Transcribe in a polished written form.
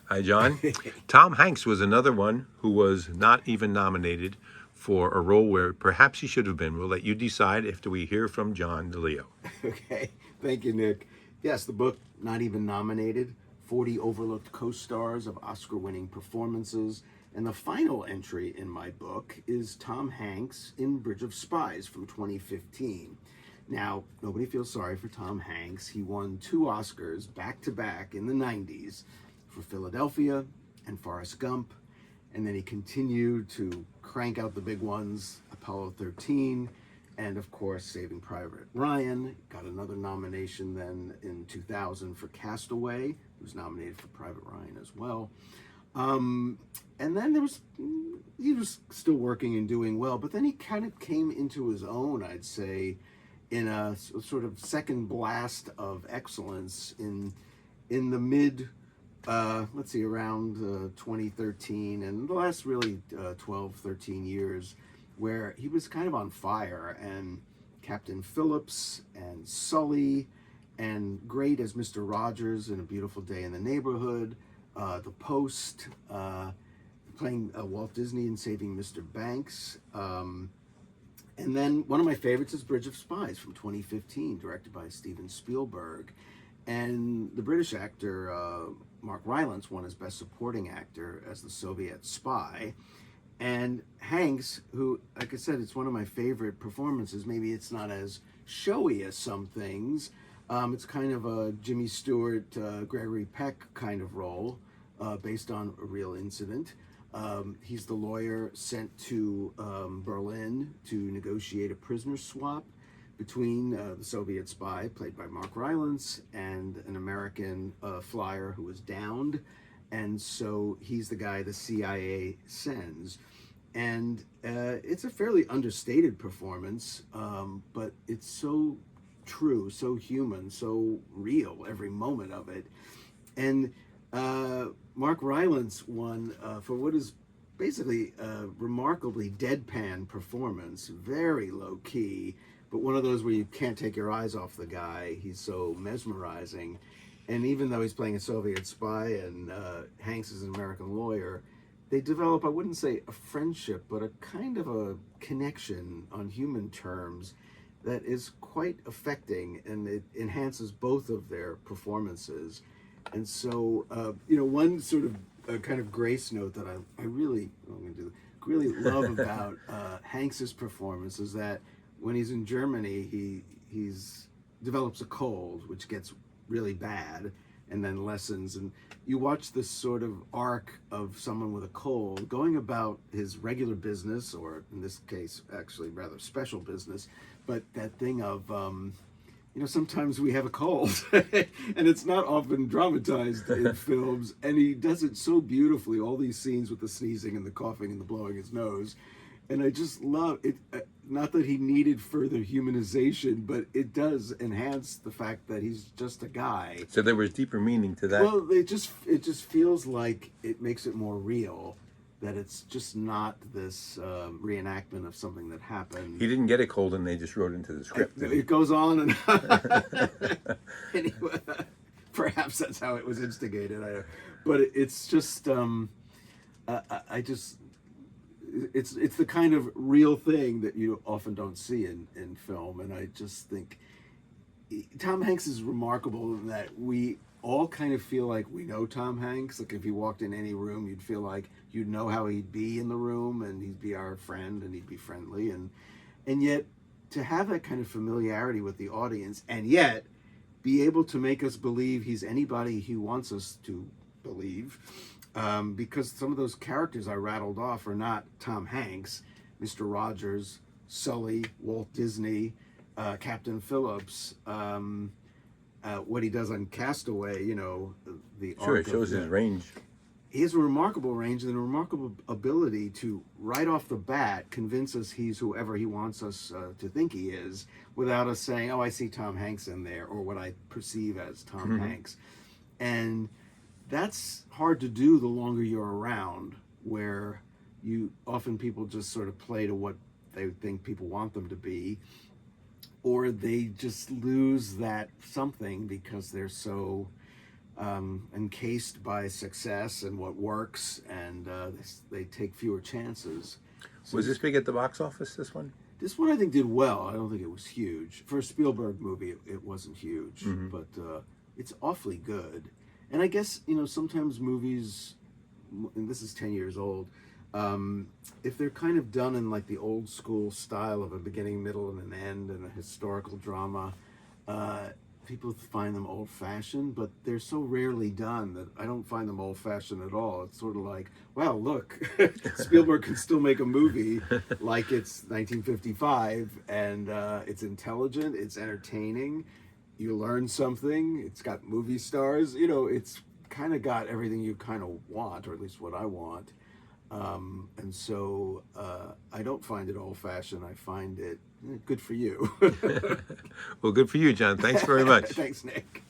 Hi, John. Tom Hanks was another one who was not even nominated for a role where perhaps he should have been. We'll let you decide after we hear from John DiLeo. Okay, thank you, Nick. Yes, the book, not even nominated, 40 overlooked co-stars of Oscar-winning performances. And the final entry in my book is Tom Hanks in Bridge of Spies from 2015. Now, nobody feels sorry for Tom Hanks. He won 2 Oscars back-to-back in the 90s for Philadelphia and Forrest Gump. And then he continued to crank out the big ones, Apollo 13, and of course, Saving Private Ryan. Got another nomination then in 2000 for Castaway. He was nominated for Private Ryan as well. And then he was still working and doing well, but then he kind of came into his own, I'd say, in a sort of second blast of excellence in the mid, around 2013 and the last really 12, 13 years, where he was kind of on fire, and Captain Phillips and Sully, and great as Mr. Rogers in A Beautiful Day in the Neighborhood, The Post, playing Walt Disney in Saving Mr. Banks. And then one of my favorites is Bridge of Spies from 2015, directed by Steven Spielberg. And the British actor Mark Rylance won as Best Supporting Actor as the Soviet spy. And Hanks, who, like I said, it's one of my favorite performances. Maybe it's not as showy as some things. It's kind of a Jimmy Stewart, Gregory Peck kind of role, based on a real incident. He's the lawyer sent to Berlin to negotiate a prisoner swap between the Soviet spy, played by Mark Rylance, and an American flyer who was downed. And so he's the guy the CIA sends. And it's a fairly understated performance, but it's so true, so human, so real, every moment of it. And Mark Rylance won for what is basically a remarkably deadpan performance, very low key, but one of those where you can't take your eyes off the guy. He's so mesmerizing. And even though he's playing a Soviet spy and Hanks is an American lawyer, they develop, I wouldn't say a friendship, but a kind of a connection on human terms that is quite affecting, and it enhances both of their performances. And so, one sort of kind of grace note that I really, really love about Hanks's performance is that when he's in Germany, he's develops a cold, which gets really bad and then lessens. And you watch this sort of arc of someone with a cold going about his regular business, or in this case, actually rather special business, but that thing of, sometimes we have a cold and it's not often dramatized in films, and he does it so beautifully, all these scenes with the sneezing and the coughing and the blowing his nose. And I just love it. Not that he needed further humanization, but it does enhance the fact that he's just a guy. So there was deeper meaning to that. Well, it just feels like it makes it more real, that it's just not this reenactment of something that happened. He didn't get a cold and they just wrote into the script. It goes on and anyway, perhaps that's how it was instigated. But it's just it's the kind of real thing that you often don't see in film. And I just think Tom Hanks is remarkable in that we all kind of feel like we know Tom Hanks. Like if you walked in any room, you'd feel like you'd know how he'd be in the room, and he'd be our friend and he'd be friendly. And yet to have that kind of familiarity with the audience, and yet be able to make us believe he's anybody he wants us to believe, because some of those characters I rattled off are not Tom Hanks. Mr. Rogers, Sully, Walt Disney, Captain Phillips, what he does on Castaway, the Sure, arc it shows his range. He has a remarkable range and a remarkable ability to, right off the bat, convince us he's whoever he wants us to think he is, without us saying, oh, I see Tom Hanks in there, or what I perceive as Tom Hanks. And that's hard to do the longer you're around, where people just sort of play to what they think people want them to be, or they just lose that something because they're so encased by success and what works, and they take fewer chances. So Was this big at the box office, this one? this one I think did well. I don't think it was huge. For a Spielberg movie, it wasn't huge, but it's awfully good. And I guess, sometimes movies, and this is 10 years old, if they're kind of done in like the old school style of a beginning, middle, and an end and a historical drama, people find them old fashioned, but they're so rarely done that I don't find them old fashioned at all. It's sort of like, wow, look, Spielberg can still make a movie like it's 1955, and it's intelligent, it's entertaining, you learn something, it's got movie stars, it's kind of got everything you kind of want, or at least what I want. And so I don't find it old fashioned. I find it good for you. Well, good for you, John. Thanks very much. Thanks, Nick.